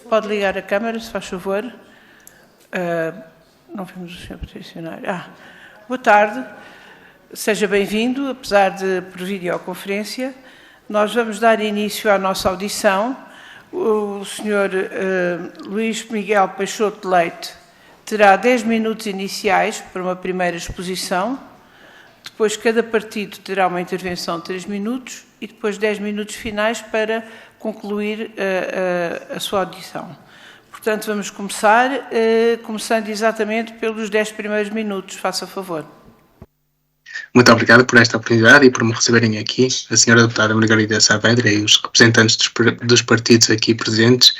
Pode ligar a câmara, se faz favor. Não vimos o senhor peticionário. Boa tarde, seja bem-vindo, apesar de por videoconferência. Nós vamos dar início à nossa audição. O senhor Luís Miguel Peixoto de Leite terá 10 minutos iniciais para uma primeira exposição. Depois, cada partido terá uma intervenção de 3 minutos e depois 10 minutos finais para concluir a sua audição. Portanto, vamos começar, começando exatamente pelos 10 primeiros minutos. Faça favor. Muito obrigado por esta oportunidade e por me receberem aqui, a senhora deputada Margarida Saavedra e os representantes dos partidos aqui presentes.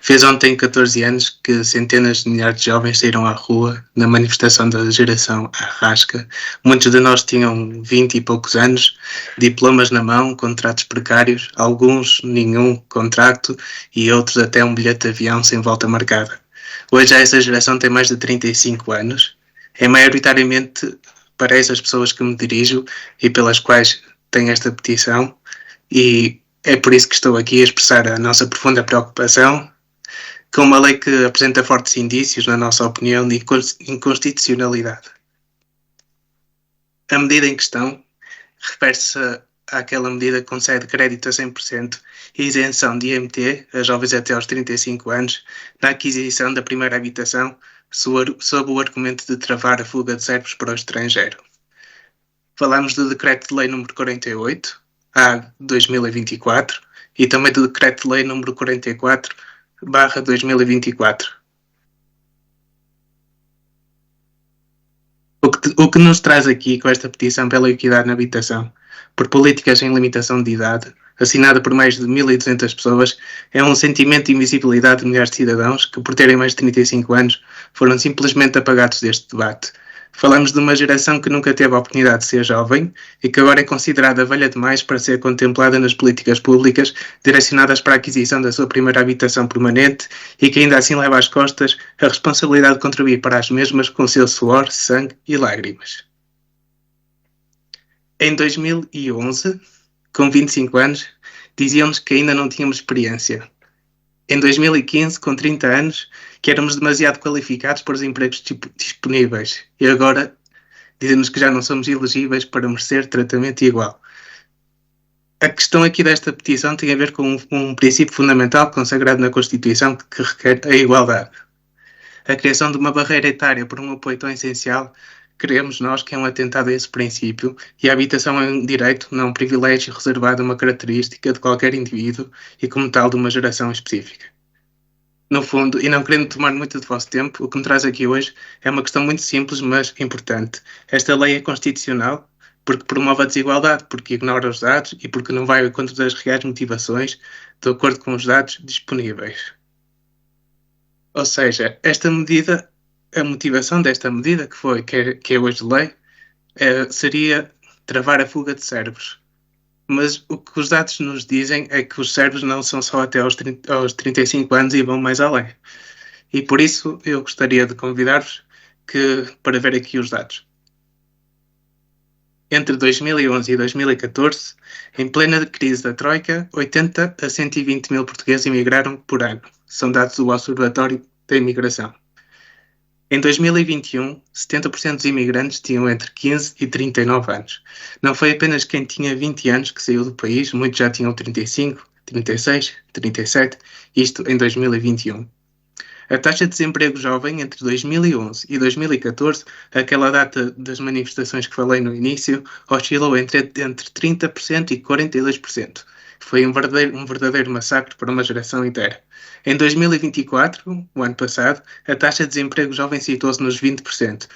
Fez ontem 14 anos que centenas de milhares de jovens saíram à rua na manifestação da geração Arrasca. Muitos de nós tinham 20 e poucos anos, diplomas na mão, contratos precários, alguns nenhum contrato e outros até um bilhete de avião sem volta marcada. Hoje essa geração tem mais de 35 anos, é maioritariamente para essas pessoas que me dirijo e pelas quais tenho esta petição, e é por isso que estou aqui a expressar a nossa profunda preocupação com uma lei que apresenta fortes indícios, na nossa opinião, de inconstitucionalidade. A medida em questão refere-se àquela medida que concede crédito a 100% e isenção de IMT a jovens até aos 35 anos na aquisição da primeira habitação, sob o argumento de travar a fuga de cérebros para o estrangeiro. Falamos do Decreto-Lei nº 48, A 2024, e também do Decreto-Lei nº 44, / 2024. O que nos traz aqui com esta petição pela equidade na habitação, por políticas sem limitação de idade, assinada por mais de 1.200 pessoas, é um sentimento de invisibilidade de milhares de cidadãos que, por terem mais de 35 anos, foram simplesmente apagados deste debate. Falamos de uma geração que nunca teve a oportunidade de ser jovem e que agora é considerada velha demais para ser contemplada nas políticas públicas direcionadas para a aquisição da sua primeira habitação permanente e que ainda assim leva às costas a responsabilidade de contribuir para as mesmas com o seu suor, sangue e lágrimas. Em 2011, com 25 anos, diziam-nos que ainda não tínhamos experiência. Em 2015, com 30 anos, que éramos demasiado qualificados para os empregos disponíveis. E agora dizem-nos que já não somos elegíveis para merecer tratamento igual. A questão aqui desta petição tem a ver com um princípio fundamental consagrado na Constituição que requer a igualdade. A criação de uma barreira etária por um apoio tão essencial, creemos nós que é um atentado a esse princípio, e a habitação é um direito, não um privilégio reservado a uma característica de qualquer indivíduo e como tal de uma geração específica. No fundo, e não querendo tomar muito do vosso tempo, o que me traz aqui hoje é uma questão muito simples, mas importante. Esta lei é constitucional porque promove a desigualdade, porque ignora os dados e porque não vai ao encontro das reais motivações de acordo com os dados disponíveis. Ou seja, esta medida, a motivação desta medida, que é hoje lei, seria travar a fuga de cérebros. Mas o que os dados nos dizem é que os cérebros não são só até aos 35 anos e vão mais além. E por isso eu gostaria de convidar-vos para ver aqui os dados. Entre 2011 e 2014, em plena crise da Troika, 80 a 120 mil portugueses emigraram por ano. São dados do Observatório da Imigração. Em 2021, 70% dos imigrantes tinham entre 15 e 39 anos. Não foi apenas quem tinha 20 anos que saiu do país, muitos já tinham 35, 36, 37, isto em 2021. A taxa de desemprego jovem entre 2011 e 2014, aquela data das manifestações que falei no início, oscilou entre 30% e 42%. Foi um verdadeiro massacre para uma geração inteira. Em 2024, o ano passado, a taxa de desemprego jovem situou-se nos 20%.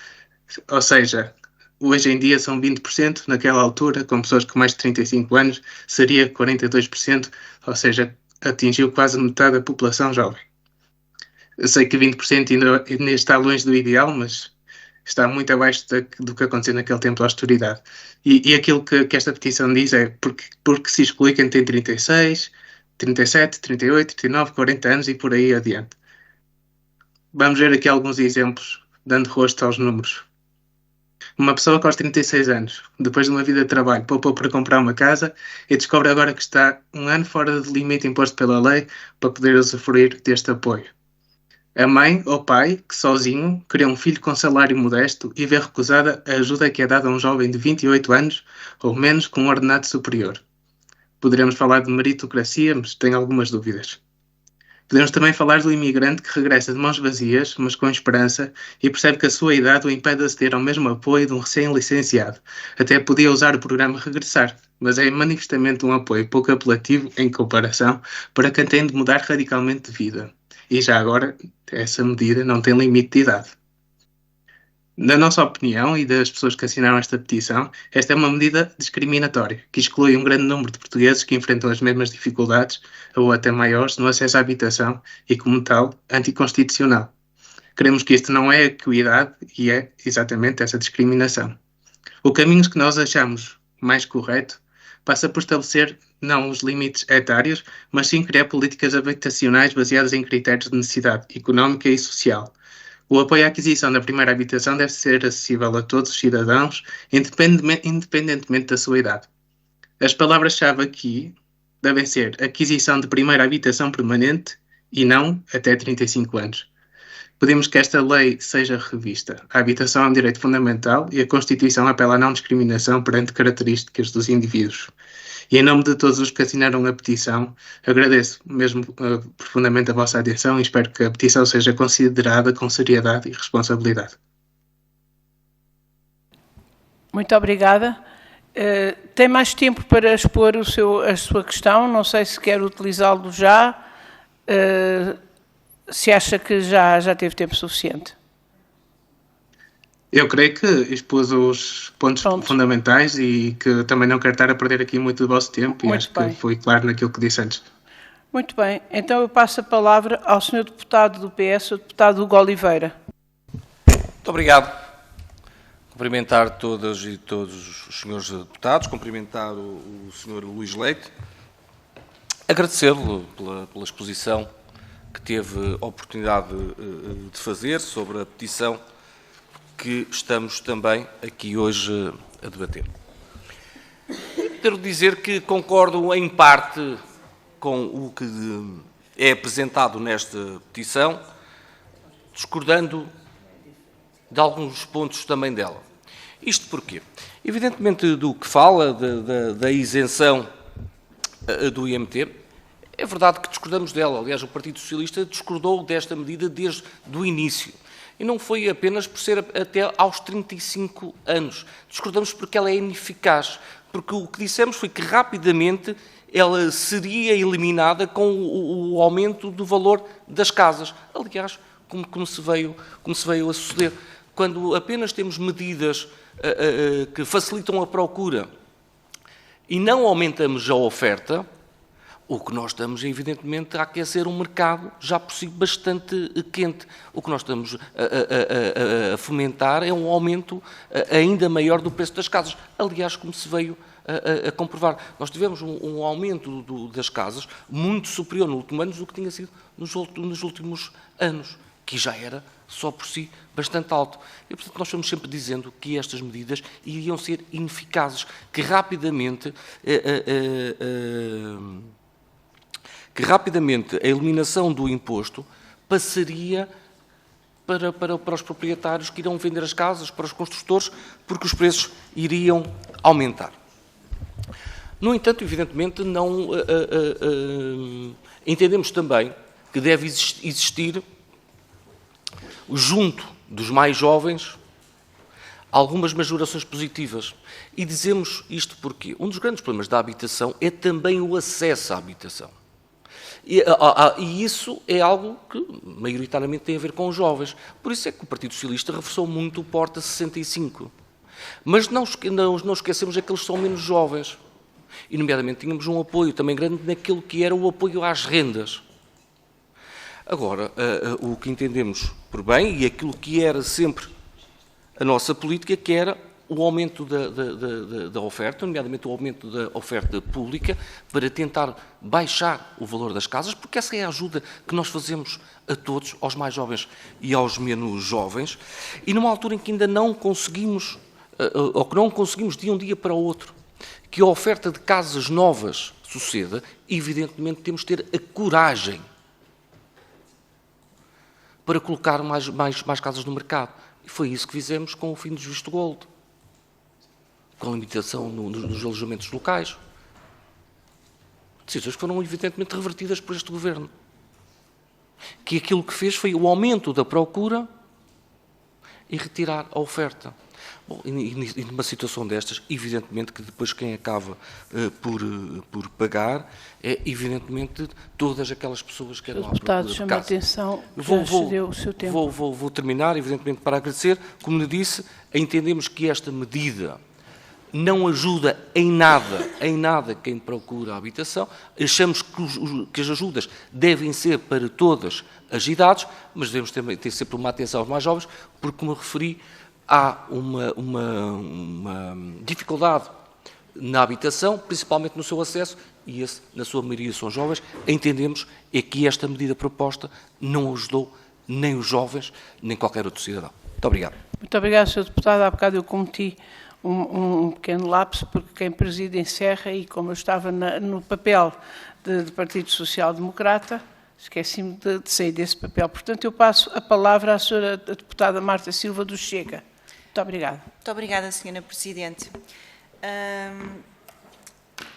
Ou seja, hoje em dia são 20%, naquela altura, com pessoas com mais de 35 anos, seria 42%, ou seja, atingiu quase metade da população jovem. Eu sei que 20% ainda está longe do ideal, mas está muito abaixo do que aconteceu naquele tempo da austeridade. E aquilo que esta petição diz é porque se exclui quem tem 36, 37, 38, 39, 40 anos e por aí adiante. Vamos ver aqui alguns exemplos, dando rosto aos números. Uma pessoa que aos 36 anos, depois de uma vida de trabalho, poupou para comprar uma casa e descobre agora que está um ano fora do limite imposto pela lei para poder usufruir deste apoio. A mãe ou pai que sozinho cria um filho com salário modesto e vê recusada a ajuda que é dada a um jovem de 28 anos ou menos com um ordenado superior. Poderemos falar de meritocracia, mas tenho algumas dúvidas. Podemos também falar do imigrante que regressa de mãos vazias, mas com esperança, e percebe que a sua idade o impede de aceder ao mesmo apoio de um recém-licenciado. Até podia usar o programa Regressar, mas é manifestamente um apoio pouco apelativo em comparação para quem tem de mudar radicalmente de vida. E já agora, essa medida não tem limite de idade. Na nossa opinião e das pessoas que assinaram esta petição, esta é uma medida discriminatória, que exclui um grande número de portugueses que enfrentam as mesmas dificuldades, ou até maiores, no acesso à habitação e, como tal, anticonstitucional. Queremos que isto não é equidade e é exatamente essa discriminação. O caminho que nós achamos mais correto passa por estabelecer não os limites etários, mas sim criar políticas habitacionais baseadas em critérios de necessidade económica e social. O apoio à aquisição da primeira habitação deve ser acessível a todos os cidadãos, independentemente da sua idade. As palavras-chave aqui devem ser aquisição de primeira habitação permanente e não até 35 anos. Pedimos que esta lei seja revista. A habitação é um direito fundamental e a Constituição apela à não discriminação perante características dos indivíduos. E em nome de todos os que assinaram a petição, agradeço mesmo profundamente a vossa atenção e espero que a petição seja considerada com seriedade e responsabilidade. Muito obrigada. Tem mais tempo para expor a sua questão, não sei se quer utilizá-lo já, se acha que já teve tempo suficiente. Eu creio que expus os pontos fundamentais e que também não quero estar a perder aqui muito do vosso tempo e acho que foi claro naquilo que disse antes. Muito bem, então eu passo a palavra ao Sr. Deputado do PS, o Deputado Hugo Oliveira. Muito obrigado. Cumprimentar todas e todos os senhores deputados, cumprimentar o Sr. Luís Leite, agradecer-lhe pela exposição que teve a oportunidade de fazer sobre a petição que estamos também aqui hoje a debater. Quero dizer que concordo em parte com o que é apresentado nesta petição, discordando de alguns pontos também dela. Isto porquê? Evidentemente do que fala da isenção do IMT, é verdade que discordamos dela. Aliás, o Partido Socialista discordou desta medida desde o início. E não foi apenas por ser até aos 35 anos. Discordamos porque ela é ineficaz. Porque o que dissemos foi que rapidamente ela seria eliminada com o aumento do valor das casas. Aliás, como se veio a suceder. Quando apenas temos medidas que facilitam a procura e não aumentamos a oferta, o que nós estamos, evidentemente, a aquecer um mercado já por si bastante quente. O que nós estamos a fomentar é um aumento ainda maior do preço das casas. Aliás, como se veio a comprovar, nós tivemos um aumento das casas muito superior no último ano do que tinha sido nos últimos anos, que já era só por si bastante alto. E, portanto, nós estamos sempre dizendo que estas medidas iriam ser ineficazes, que rapidamente a eliminação do imposto passaria para os proprietários que irão vender as casas, para os construtores, porque os preços iriam aumentar. No entanto, evidentemente, não entendemos também que deve existir, junto dos mais jovens, algumas majorações positivas. E dizemos isto porque um dos grandes problemas da habitação é também o acesso à habitação. E isso é algo que, maioritariamente, tem a ver com os jovens. Por isso é que o Partido Socialista reforçou muito o Porta 65. Mas não esquecemos aqueles que são menos jovens. E, nomeadamente, tínhamos um apoio também grande naquilo que era o apoio às rendas. Agora, o que entendemos por bem, e aquilo que era sempre a nossa política, que era o aumento da oferta, nomeadamente o aumento da oferta pública, para tentar baixar o valor das casas, porque essa é a ajuda que nós fazemos a todos, aos mais jovens e aos menos jovens, e numa altura em que ainda não conseguimos ou que não conseguimos de um dia para o outro, que a oferta de casas novas suceda, evidentemente temos de ter a coragem para colocar mais casas no mercado. E foi isso que fizemos com o fim dos visto gold, com a limitação nos alojamentos locais. Decisões que foram evidentemente revertidas por este Governo. Que aquilo que fez foi o aumento da procura e retirar a oferta. Bom, e numa situação destas, evidentemente que depois quem acaba por pagar é, evidentemente, todas aquelas pessoas que eram à procura de casa. Chama a atenção, já excedeu o seu tempo. Vou terminar, evidentemente, para agradecer. Como lhe disse, entendemos que esta medida não ajuda em nada quem procura a habitação. Achamos que as ajudas devem ser para todas as idades, mas devemos ter sempre uma atenção aos mais jovens, porque, como referi, há uma dificuldade na habitação, principalmente no seu acesso, e esse, na sua maioria, são jovens. Entendemos é que esta medida proposta não ajudou nem os jovens, nem qualquer outro cidadão. Muito obrigado. Muito obrigado, Sr. Deputado. Há bocado eu cometi um pequeno lapso, porque quem preside encerra, e como eu estava no papel de Partido Social Democrata, esqueci-me de sair desse papel. Portanto, eu passo a palavra à Sra. Deputada Marta Silva do Chega. Muito obrigada. Muito obrigada, Sra. Presidente.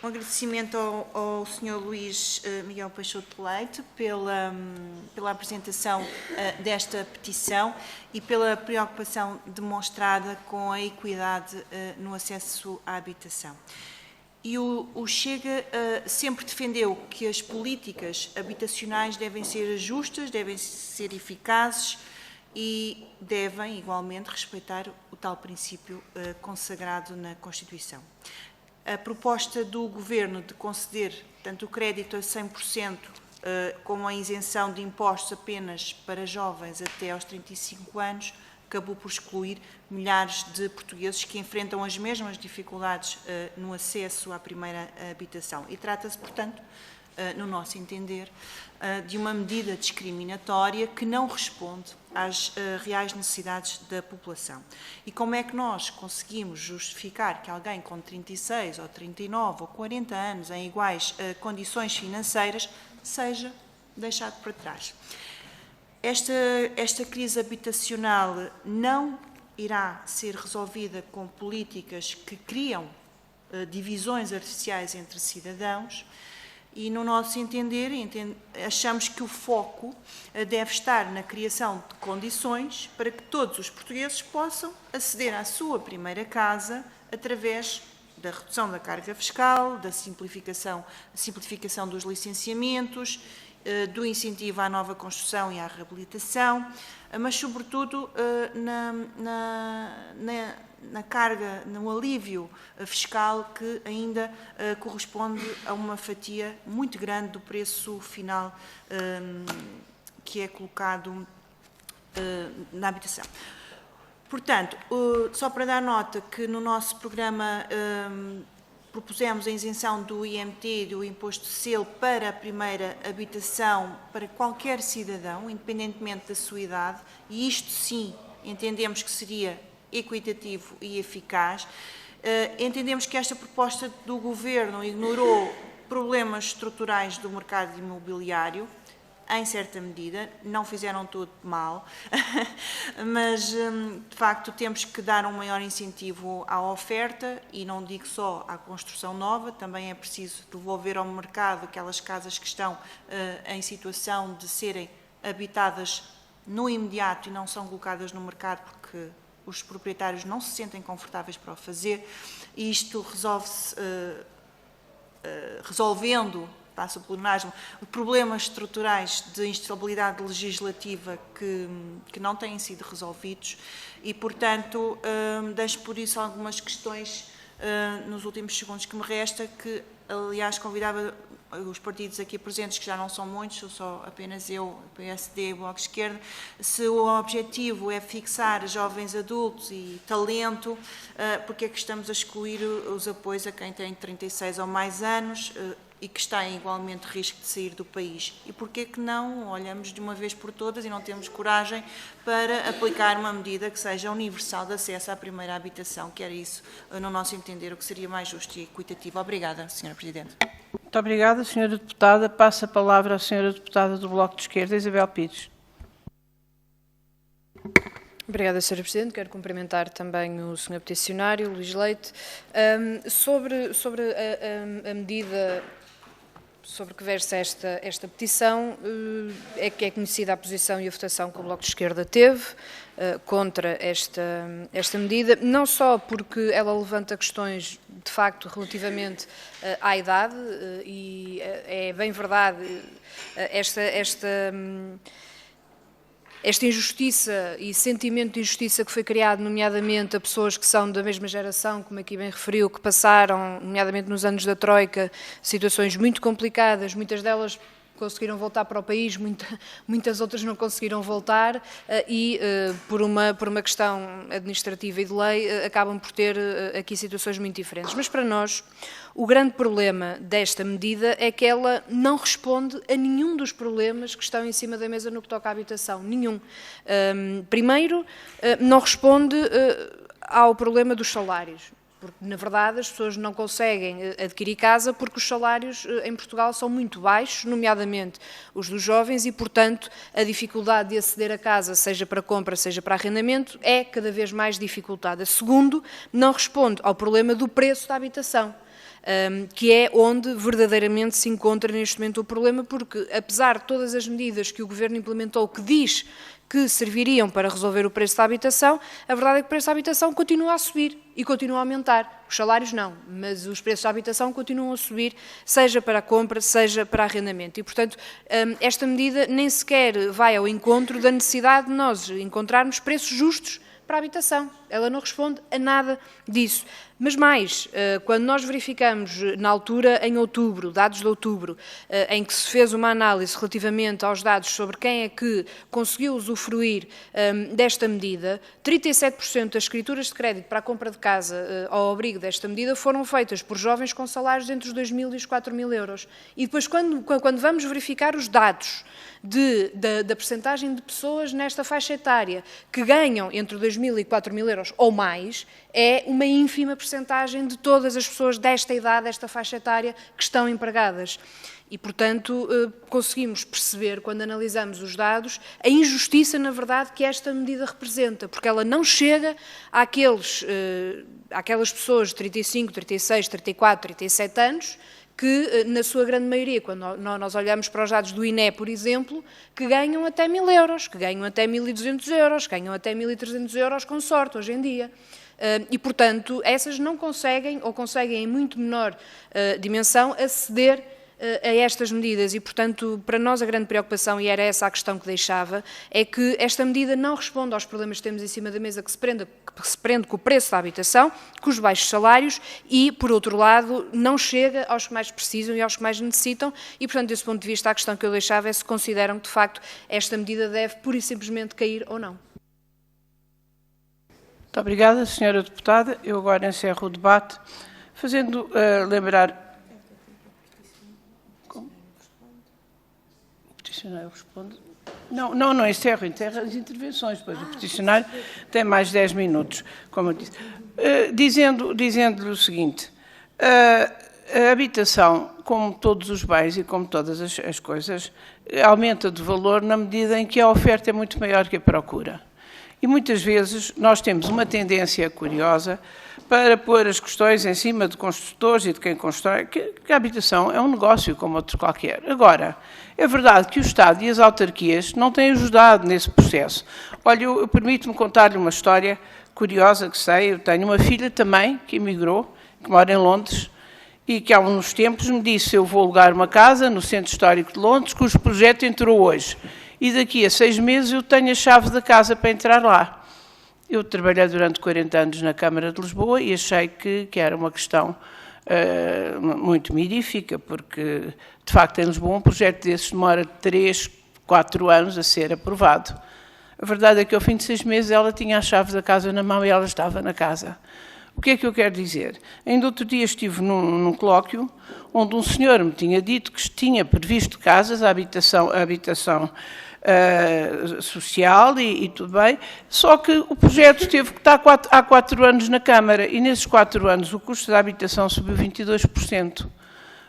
Um agradecimento ao Sr. Luís Miguel Peixoto de Leite pela apresentação desta petição e pela preocupação demonstrada com a equidade no acesso à habitação. E o Chega sempre defendeu que as políticas habitacionais devem ser justas, devem ser eficazes e devem, igualmente, respeitar o tal princípio consagrado na Constituição. A proposta do Governo de conceder tanto o crédito a 100% como a isenção de impostos apenas para jovens até aos 35 anos acabou por excluir milhares de portugueses que enfrentam as mesmas dificuldades no acesso à primeira habitação. E trata-se, portanto, no nosso entender, de uma medida discriminatória que não responde às reais necessidades da população. E como é que nós conseguimos justificar que alguém com 36 ou 39 ou 40 anos em iguais condições financeiras seja deixado para trás? Esta crise habitacional não irá ser resolvida com políticas que criam divisões artificiais entre cidadãos. E, no nosso entender, achamos que o foco deve estar na criação de condições para que todos os portugueses possam aceder à sua primeira casa através da redução da carga fiscal, da simplificação dos licenciamentos, do incentivo à nova construção e à reabilitação, mas, sobretudo, na carga, no alívio fiscal que ainda corresponde a uma fatia muito grande do preço final que é colocado na habitação. Portanto, só para dar nota que no nosso programa propusemos a isenção do IMT, do Imposto de Selo, para a primeira habitação para qualquer cidadão, independentemente da sua idade, e isto sim entendemos que seria equitativo e eficaz. Entendemos que esta proposta do Governo ignorou problemas estruturais do mercado imobiliário, em certa medida, não fizeram tudo mal, mas, de facto, temos que dar um maior incentivo à oferta, e não digo só à construção nova, também é preciso devolver ao mercado aquelas casas que estão em situação de serem habitadas no imediato e não são colocadas no mercado porque os proprietários não se sentem confortáveis para o fazer, e isto resolve-se resolvendo, passa pelo pleonasmo, problemas estruturais de instabilidade legislativa que não têm sido resolvidos e, portanto, deixo por isso algumas questões nos últimos segundos que me resta, que, aliás, convidava os partidos aqui presentes, que já não são muitos, sou só apenas eu, PSD e Bloco de Esquerda, se o objetivo é fixar jovens adultos e talento, porque é que estamos a excluir os apoios a quem tem 36 ou mais anos? e que está em igualmente risco de sair do país. E porquê que não olhamos de uma vez por todas e não temos coragem para aplicar uma medida que seja universal de acesso à primeira habitação, que era isso, no nosso entender, o que seria mais justo e equitativo. Obrigada, Sra. Presidente. Muito obrigada, Sra. Deputada. Passo a palavra à Sra. Deputada do Bloco de Esquerda, Isabel Pires. Obrigada, Sra. Presidente. Quero cumprimentar também o Sr. Peticionário, Luís Leite. Sobre a medida sobre que versa esta petição, é que é conhecida a posição e a votação que o Bloco de Esquerda teve contra esta medida, não só porque ela levanta questões, de facto, relativamente à idade, e é bem verdade esta injustiça e sentimento de injustiça que foi criado, nomeadamente a pessoas que são da mesma geração, como aqui bem referiu, que passaram, nomeadamente nos anos da Troika, situações muito complicadas, muitas delas conseguiram voltar para o país, muitas outras não conseguiram voltar e, por uma questão administrativa e de lei, acabam por ter aqui situações muito diferentes. Mas para nós, o grande problema desta medida é que ela não responde a nenhum dos problemas que estão em cima da mesa no que toca à habitação, nenhum. Primeiro, não responde ao problema dos salários. Porque, na verdade, as pessoas não conseguem adquirir casa porque os salários em Portugal são muito baixos, nomeadamente os dos jovens, e, portanto, a dificuldade de aceder a casa, seja para compra, seja para arrendamento, é cada vez mais dificultada. Segundo, não responde ao problema do preço da habitação, que é onde verdadeiramente se encontra neste momento o problema, porque, apesar de todas as medidas que o Governo implementou, que diz que serviriam para resolver o preço da habitação, a verdade é que o preço da habitação continua a subir e continua a aumentar. Os salários não, mas os preços da habitação continuam a subir, seja para a compra, seja para arrendamento. E, portanto, esta medida nem sequer vai ao encontro da necessidade de nós encontrarmos preços justos para a habitação. Ela não responde a nada disso. Mas mais, quando nós verificamos na altura, em outubro, dados de outubro, em que se fez uma análise relativamente aos dados sobre quem é que conseguiu usufruir desta medida, 37% das escrituras de crédito para a compra de casa ao abrigo desta medida foram feitas por jovens com salários entre os 2.000 e os 4.000 euros. E depois, quando vamos verificar os dados da percentagem de pessoas nesta faixa etária que ganham entre 2.000 e 4.000 euros ou mais, é uma ínfima percentagem de todas as pessoas desta idade, desta faixa etária, que estão empregadas. E, portanto, conseguimos perceber, quando analisamos os dados, a injustiça, na verdade, que esta medida representa, porque ela não chega àquelas pessoas de 35, 36, 34, 37 anos, que, na sua grande maioria, quando nós olhamos para os dados do INE, por exemplo, que ganham até 1.000 euros, que ganham até 1.200 euros, que ganham até 1.300 euros com sorte, hoje em dia. E, portanto, essas não conseguem, ou conseguem em muito menor dimensão, aceder a estas medidas e, portanto, para nós a grande preocupação, e era essa a questão que deixava, é que esta medida não responde aos problemas que temos em cima da mesa, que se prende com o preço da habitação, com os baixos salários e, por outro lado, não chega aos que mais precisam e aos que mais necessitam e, portanto, desse ponto de vista, a questão que eu deixava é se consideram que, de facto, esta medida deve pura e simplesmente cair ou não. Muito obrigada, Sra. Deputada. Eu agora encerro o debate, fazendo lembrar... O peticionário responde? Não encerro as intervenções, pois o peticionário tem mais 10 minutos, como eu disse. Dizendo-lhe o seguinte, a habitação, como todos os bens e como todas as coisas, aumenta de valor na medida em que a oferta é muito maior que a procura. E muitas vezes nós temos uma tendência curiosa para pôr as questões em cima de construtores e de quem constrói, que a habitação é um negócio como outro qualquer. Agora, é verdade que o Estado e as autarquias não têm ajudado nesse processo. Olha, eu permito-me contar-lhe uma história curiosa que sei. Eu tenho uma filha também que emigrou, que mora em Londres, e que há uns tempos me disse: eu vou alugar uma casa no Centro Histórico de Londres, cujo projeto entrou hoje. E daqui a 6 meses eu tenho a chave da casa para entrar lá. Eu trabalhei durante 40 anos na Câmara de Lisboa e achei que era uma questão muito mirífica, porque, de facto, em Lisboa um projeto desses demora 3, 4 anos a ser aprovado. A verdade é que ao fim de 6 meses ela tinha a chave da casa na mão e ela estava na casa. O que é que eu quero dizer? Ainda outro dia estive num colóquio onde um senhor me tinha dito que tinha previsto casas, a habitação social e tudo bem, só que o projeto teve que estar há 4 anos na Câmara e nesses 4 anos o custo da habitação subiu 22%.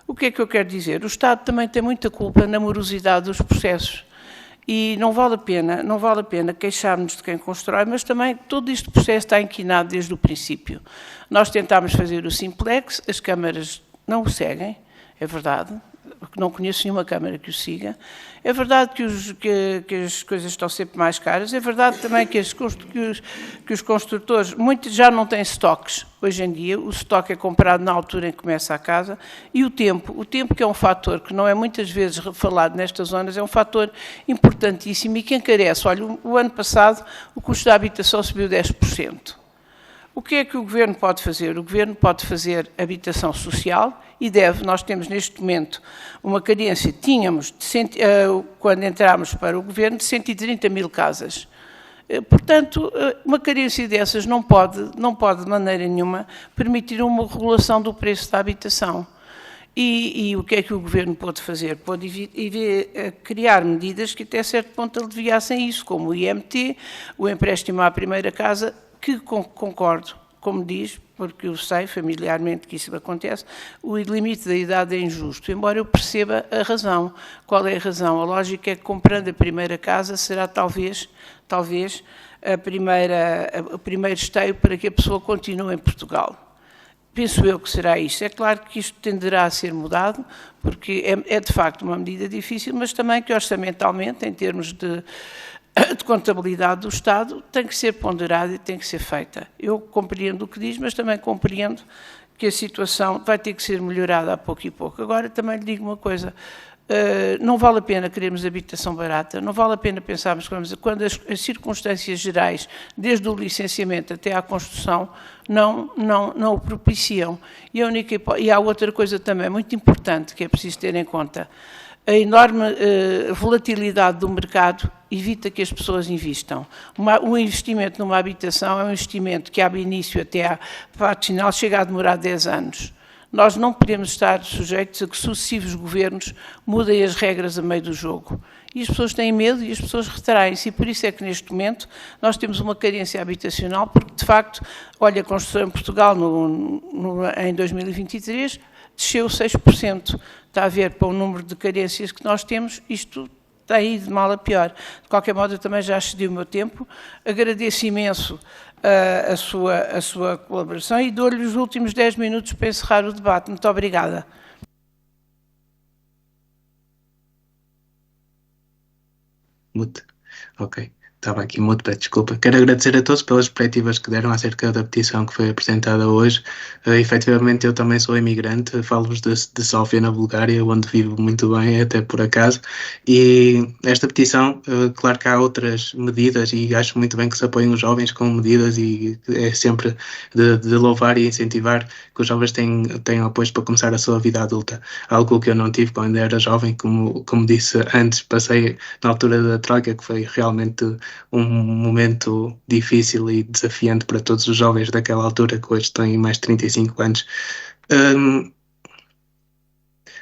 O que é que eu quero dizer? O Estado também tem muita culpa na morosidade dos processos. E não vale a pena queixar-nos de quem constrói, mas também todo este processo está inquinado desde o princípio. Nós tentámos fazer o Simplex, as câmaras não o seguem, é verdade, não conheço nenhuma câmara que o siga. É verdade que as coisas estão sempre mais caras, é verdade também que os construtores, muitos já não têm estoques. Hoje em dia, o estoque é comprado na altura em que começa a casa, e o tempo que é um fator que não é muitas vezes falado nestas zonas, é um fator importantíssimo e que encarece. Olha, o ano passado o custo da habitação subiu 10%. O que é que o Governo pode fazer? O Governo pode fazer habitação social e deve. Nós temos neste momento uma carência, quando entramos para o Governo, de 130 mil casas. Portanto, uma carência dessas não pode de maneira nenhuma permitir uma regulação do preço da habitação. E o que é que o Governo pode fazer? Pode criar medidas que até certo ponto aliviassem isso, como o IMT, o empréstimo à primeira casa, que concordo, como diz, porque eu sei familiarmente que isso acontece, o limite da idade é injusto, embora eu perceba a razão. Qual é a razão? A lógica é que comprando a primeira casa será talvez o primeiro esteio para que a pessoa continue em Portugal. Penso eu que será isto. É claro que isto tenderá a ser mudado, porque é de facto uma medida difícil, mas também que orçamentalmente, em termos de contabilidade do Estado, tem que ser ponderada e tem que ser feita. Eu compreendo o que diz, mas também compreendo que a situação vai ter que ser melhorada a pouco e pouco. Agora, também lhe digo uma coisa, não vale a pena querermos habitação barata, não vale a pena pensarmos quando as circunstâncias gerais, desde o licenciamento até à construção, não o propiciam. E há outra coisa também muito importante que é preciso ter em conta. A enorme volatilidade do mercado evita que as pessoas investam. O investimento numa habitação é um investimento que, abre início até à parte final, chega a demorar 10 anos. Nós não podemos estar sujeitos a que sucessivos governos mudem as regras a meio do jogo. E as pessoas têm medo e as pessoas retraem-se. E por isso é que, neste momento, nós temos uma carência habitacional, porque, de facto, olha, a construção em Portugal em 2023 desceu 6%. Está a ver, para o número de carências que nós temos, isto está aí de mal a pior. De qualquer modo, eu também já excedi o meu tempo. Agradeço imenso a sua colaboração e dou-lhe os últimos 10 minutos para encerrar o debate. Muito obrigada. Mute. Ok. Estava aqui mudo, peço desculpa. Quero agradecer a todos pelas perspectivas que deram acerca da petição que foi apresentada hoje. Efetivamente, eu também sou imigrante, falo-vos de Sófia, na Bulgária, onde vivo muito bem, até por acaso. E esta petição, claro que há outras medidas e acho muito bem que se apoiem os jovens com medidas e é sempre de louvar e incentivar que os jovens tenham apoio para começar a sua vida adulta. Algo que eu não tive quando era jovem, como disse antes, passei na altura da Troika, que foi realmente um momento difícil e desafiante para todos os jovens daquela altura, que hoje têm mais de 35 anos.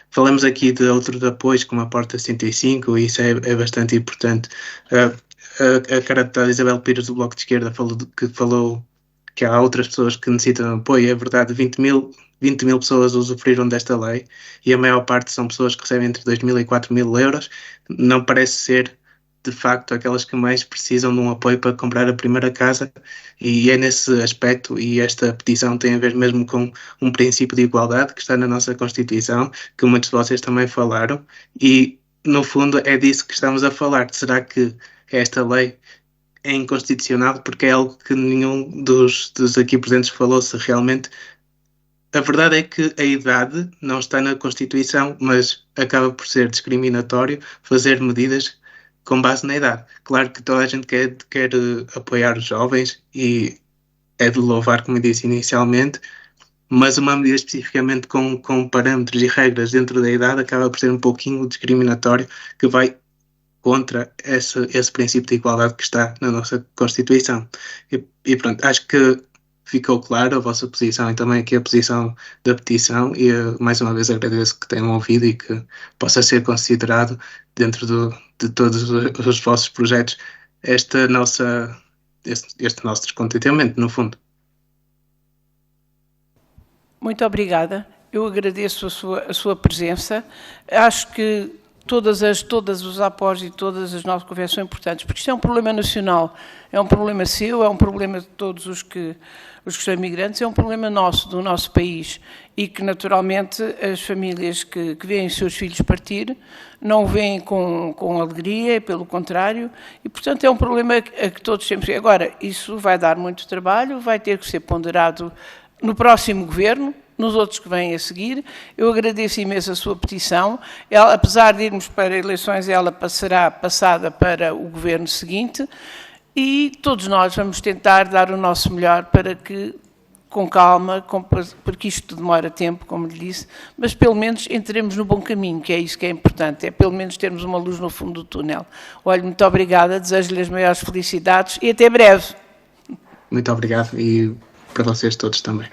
Falamos aqui de outros apoios, como a Porta 65, e isso é bastante importante. A cara da Isabel Pires, do Bloco de Esquerda, falou que há outras pessoas que necessitam de apoio. É verdade, 20 mil pessoas usufruíram desta lei, e a maior parte são pessoas que recebem entre 2.000 e 4.000 euros. Não parece ser de facto aquelas que mais precisam de um apoio para comprar a primeira casa, e é nesse aspecto, e esta petição tem a ver mesmo com um princípio de igualdade que está na nossa Constituição, que muitos de vocês também falaram, e no fundo é disso que estamos a falar. Será que esta lei é inconstitucional? Porque é algo que nenhum dos aqui presentes falou, se realmente... A verdade é que a idade não está na Constituição, mas acaba por ser discriminatório fazer medidas com base na idade. Claro que toda a gente quer apoiar os jovens e é de louvar, como eu disse inicialmente, mas uma medida especificamente com parâmetros e regras dentro da idade acaba por ser um pouquinho discriminatório, que vai contra esse princípio de igualdade que está na nossa Constituição. E pronto, acho que ficou claro a vossa posição e também aqui a posição da petição, e mais uma vez agradeço que tenham ouvido e que possa ser considerado dentro de todos os vossos projetos este nosso descontentamento, no fundo. Muito obrigada. Eu agradeço a sua presença. Acho que todos os apoios e todas as nossas conversas são importantes, porque isto é um problema nacional, é um problema seu, é um problema de todos os que são imigrantes, é um problema nosso, do nosso país, e que naturalmente as famílias que veem os seus filhos partir não o veem com alegria, pelo contrário, e portanto é um problema a que todos temos. Agora, isso vai dar muito trabalho, vai ter que ser ponderado no próximo governo, nos outros que vêm a seguir. Eu agradeço imenso a sua petição. Ela, apesar de irmos para eleições, ela será passada para o governo seguinte e todos nós vamos tentar dar o nosso melhor para que, com calma, porque isto demora tempo, como lhe disse, mas pelo menos entremos no bom caminho, que é isso que é importante, é pelo menos termos uma luz no fundo do túnel. Olha, muito obrigada, desejo-lhe as maiores felicidades e até breve. Muito obrigado e para vocês todos também.